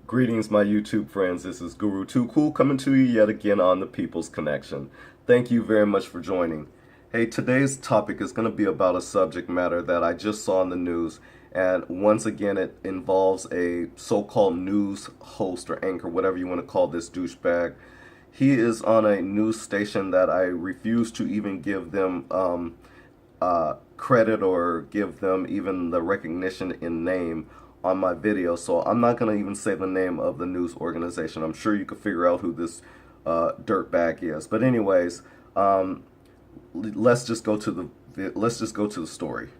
Greetings, my YouTube friends. This is Guru Too Cool coming to you yet again on the People's Connection. Thank you very much for joining. Hey, today's topic is going to be about a subject matter that I just saw in the news, and once again, it involves a so-called news host or anchor, whatever you want to call this douchebag. He is on a news station that I refuse to even give them credit or give them even the recognition in name on my video, so I'm not going to even say the name of the news organization. I'm sure you could figure out who this dirtbag is. But anyways, let's just go to the story.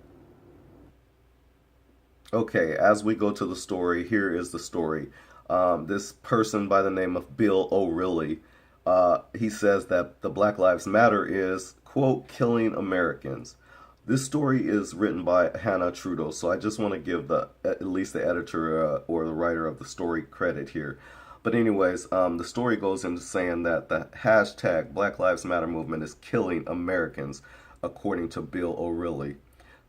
Okay, as we go to the story, here is the story. This person by the name of Bill O'Reilly, he says that the Black Lives Matter is, quote, killing Americans. This story is written by Hannah Trudeau, so I just want to give at least the editor or the writer of the story credit here. But anyways, the story goes into saying that the hashtag Black Lives Matter movement is killing Americans, according to Bill O'Reilly.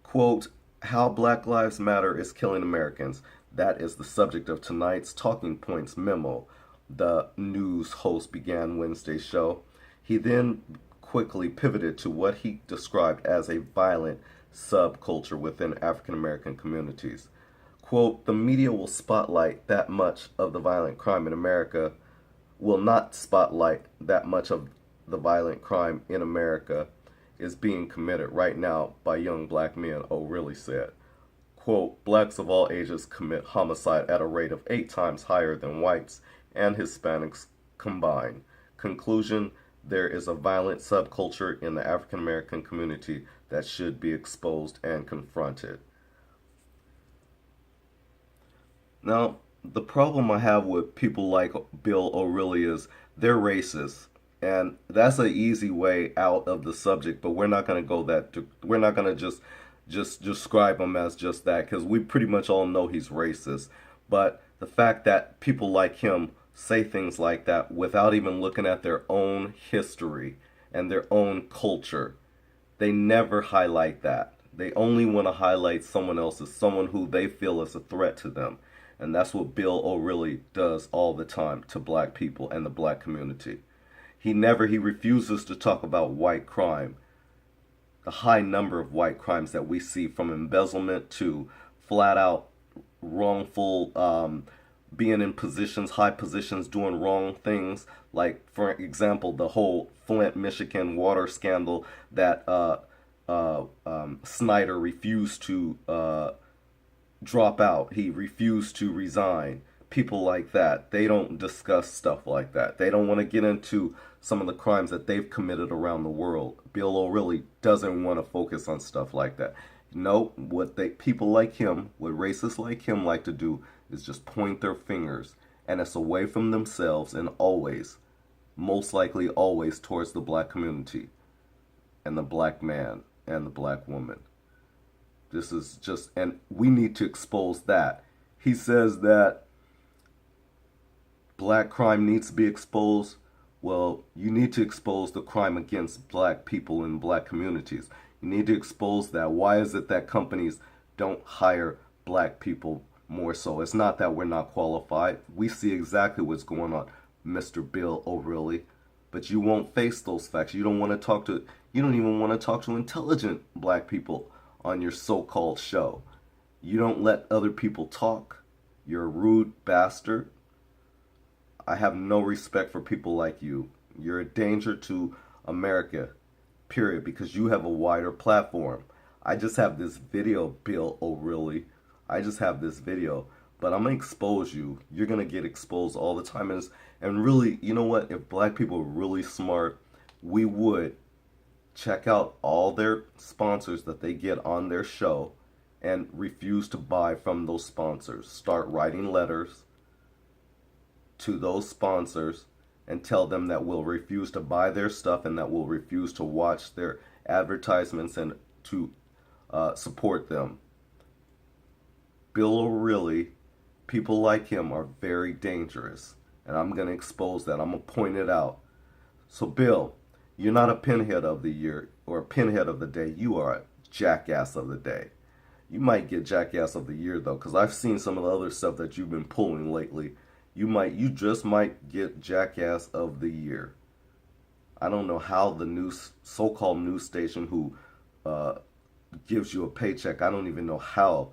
Quote, how Black Lives Matter is killing Americans. That is the subject of tonight's Talking Points memo, the news host began Wednesday's show. He then quickly pivoted to what he described as a violent subculture within African American communities. Quote, the media will spotlight that much of the violent crime in America, will not spotlight that much of the violent crime in America is being committed right now by young black men, O'Reilly said. Quote, blacks of all ages commit homicide at a rate of 8 times higher than whites and Hispanics combined. Conclusion, there is a violent subculture in the African American community that should be exposed and confronted. Now, the problem I have with people like Bill O'Reilly is they're racist, and that's an easy way out of the subject. But we're not going to go that. We're not going to just describe him as just that, because we pretty much all know he's racist. But the fact that people like him say things like that without even looking at their own history and their own culture, they never highlight that. They only want to highlight someone else's, someone who they feel is a threat to them. And that's what Bill O'Reilly does all the time to black people and the black community. He refuses to talk about white crime, the high number of white crimes that we see, from embezzlement to flat out wrongful being in positions, high positions, doing wrong things. Like, for example, the whole Flint, Michigan water scandal that Snyder refused to drop out. He refused to resign. People like that, they don't discuss stuff like that. They don't want to get into some of the crimes that they've committed around the world. Bill O'Reilly doesn't want to focus on stuff like that. No, what people like him, what racists like him like to do is just point their fingers, and it's away from themselves and always, most likely always, towards the black community and the black man and the black woman. This is just, and we need to expose that. He says that black crime needs to be exposed. Well, you need to expose the crime against black people in black communities. You need to expose that. Why is it that companies don't hire black people more so? It's not that we're not qualified. We see exactly what's going on, Mr. Bill O'Reilly. But you won't face those facts. You don't even want to talk to intelligent black people on your so-called show. You don't let other people talk. You're a rude bastard. I have no respect for people like you. You're a danger to America, period, because you have a wider platform. I just have this video, Bill O'Reilly. I just have this video, but I'm going to expose you. You're going to get exposed all the time. And really, you know what? If black people were really smart, we would check out all their sponsors that they get on their show and refuse to buy from those sponsors. Start writing letters to those sponsors and tell them that we'll refuse to buy their stuff and that we'll refuse to watch their advertisements and to support them. Bill O'Reilly, people like him are very dangerous, and I'm going to expose that. I'm going to point it out. So Bill, you're not a pinhead of the year or a pinhead of the day. You are a jackass of the day. You might get Jackass of the Year, though, because I've seen some of the other stuff that you've been pulling lately, You just might get Jackass of the Year. I don't know how the news, so-called news station who uh, gives you a paycheck, I don't even know how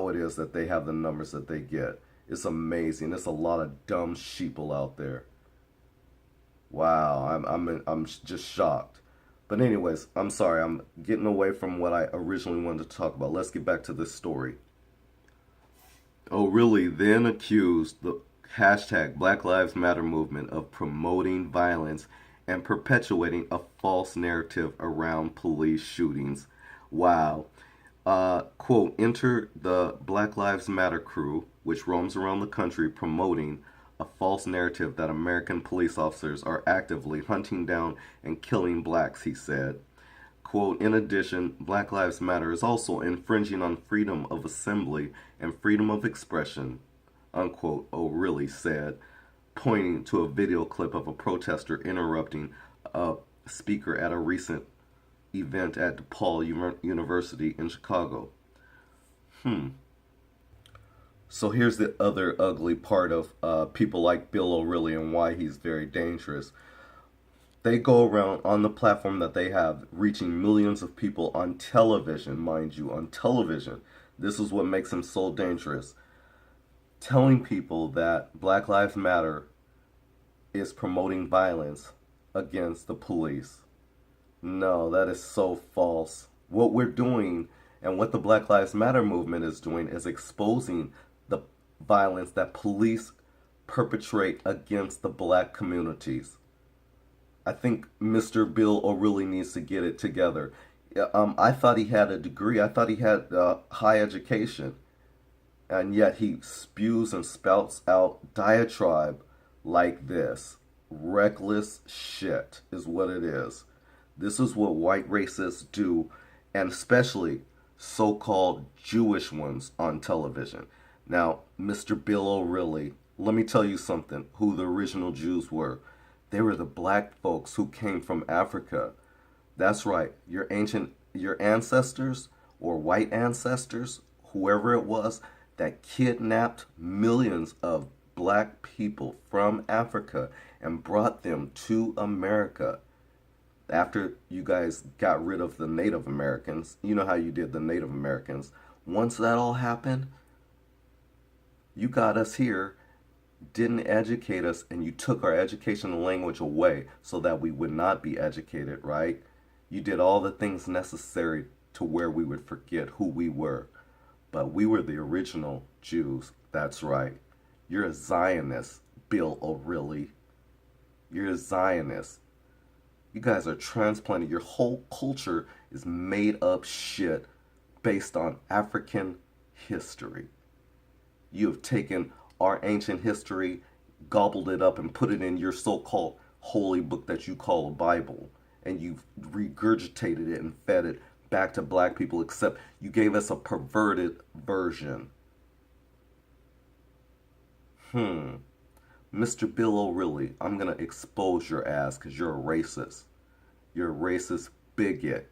it is that they have the numbers that they get. It's amazing. There's a lot of dumb sheeple out there. Wow, I'm just shocked. But anyways, I'm sorry. I'm getting away from what I originally wanted to talk about. Let's get back to this story. O'Reilly then accused the hashtag Black Lives Matter movement of promoting violence and perpetuating a false narrative around police shootings. Wow. Quote, enter the Black Lives Matter crew, which roams around the country promoting a false narrative that American police officers are actively hunting down and killing blacks, he said. Quote, in addition, Black Lives Matter is also infringing on freedom of assembly and freedom of expression, unquote, O'Reilly said, pointing to a video clip of a protester interrupting a speaker at a recent event at DePaul University in Chicago. So here's the other ugly part of people like Bill O'Reilly and why he's very dangerous. They go around on the platform that they have, reaching millions of people on television, mind you, on television. This is what makes him so dangerous. Telling people that Black Lives Matter is promoting violence against the police. No, that is so false. What we're doing and what the Black Lives Matter movement is doing is exposing the violence that police perpetrate against the black communities. I think Mr. Bill O'Reilly needs to get it together. I thought he had a degree. I thought he had high education. And yet he spews and spouts out diatribe like this. Reckless shit is what it is. This is what white racists do, and especially so-called Jewish ones on television. Now, Mr. Bill O'Reilly, let me tell you something, who the original Jews were. They were the black folks who came from Africa. That's right, your ancestors or white ancestors, whoever it was, that kidnapped millions of black people from Africa and brought them to America. After you guys got rid of the Native Americans, you know how you did the Native Americans. Once that all happened, you got us here, didn't educate us, and you took our educational language away so that we would not be educated, right? You did all the things necessary to where we would forget who we were. But we were the original Jews. That's right. You're a Zionist, Bill O'Reilly. You're a Zionist. You guys are transplanted. Your whole culture is made up shit based on African history. You have taken our ancient history, gobbled it up, and put it in your so-called holy book that you call a Bible. And you've regurgitated it and fed it back to black people, except you gave us a perverted version. Mr. Bill O'Reilly, I'm going to expose your ass because you're a racist. You're a racist bigot.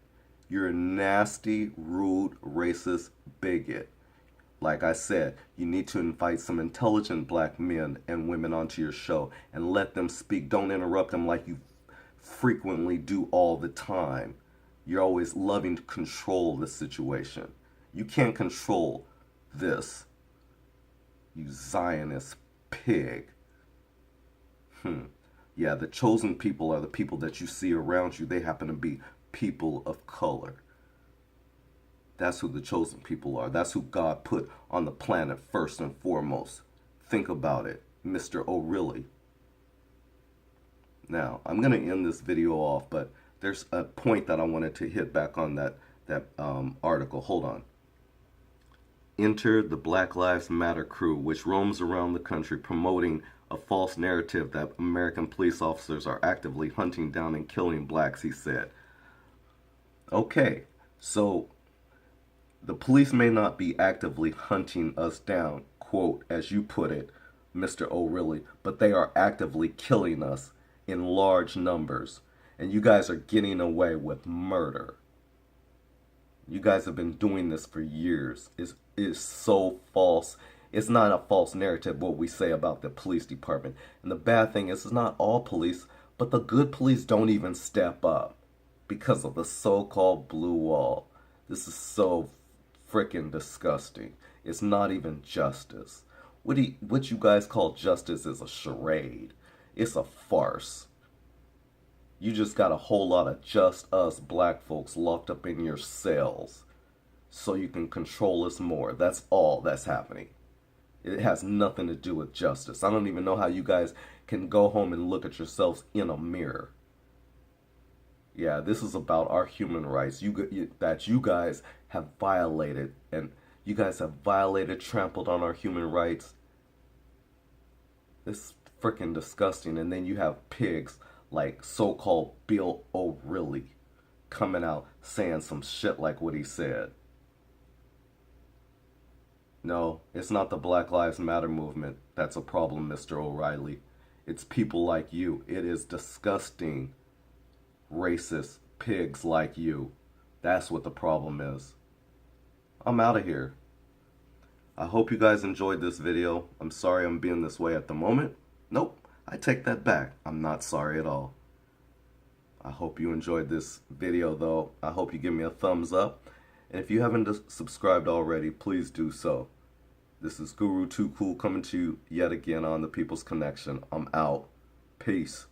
You're a nasty, rude, racist bigot. Like I said, you need to invite some intelligent black men and women onto your show and let them speak. Don't interrupt them like you frequently do all the time. You're always loving to control the situation. You can't control this, you Zionist pig. Yeah, the chosen people are the people that you see around you. They happen to be people of color. That's who the chosen people are. That's who God put on the planet first and foremost. Think about it, Mr. O'Reilly. Now, I'm going to end this video off, but there's a point that I wanted to hit back on that article. Hold on. Enter the Black Lives Matter crew, which roams around the country promoting a false narrative that American police officers are actively hunting down and killing blacks, he said. Okay, so the police may not be actively hunting us down, quote, as you put it, Mr. O'Reilly, but they are actively killing us in large numbers. And you guys are getting away with murder. You guys have been doing this for years. It's so false. It's not a false narrative what we say about the police department. And the bad thing is, it's not all police, but the good police don't even step up because of the so-called blue wall. This is so freaking disgusting. It's not even justice. What you guys call justice is a charade. It's a farce. You just got a whole lot of just us black folks locked up in your cells so you can control us more. That's all that's happening. It has nothing to do with justice. I don't even know how you guys can go home and look at yourselves in a mirror. Yeah, this is about our human rights that you guys have violated. And you guys have violated, trampled on our human rights. It's freaking disgusting. And then you have pigs like so-called Bill O'Reilly coming out saying some shit like what he said. No, it's not the Black Lives Matter movement that's a problem, Mr. O'Reilly. It's people like you. It is disgusting, racist pigs like you. That's what the problem is. I'm out of here. I hope you guys enjoyed this video. I'm sorry I'm being this way at the moment. Nope, I take that back. I'm not sorry at all. I hope you enjoyed this video though. I hope you give me a thumbs up. And if you haven't subscribed already, please do so. This is Guru Too Cool coming to you yet again on The People's Connection. I'm out. Peace.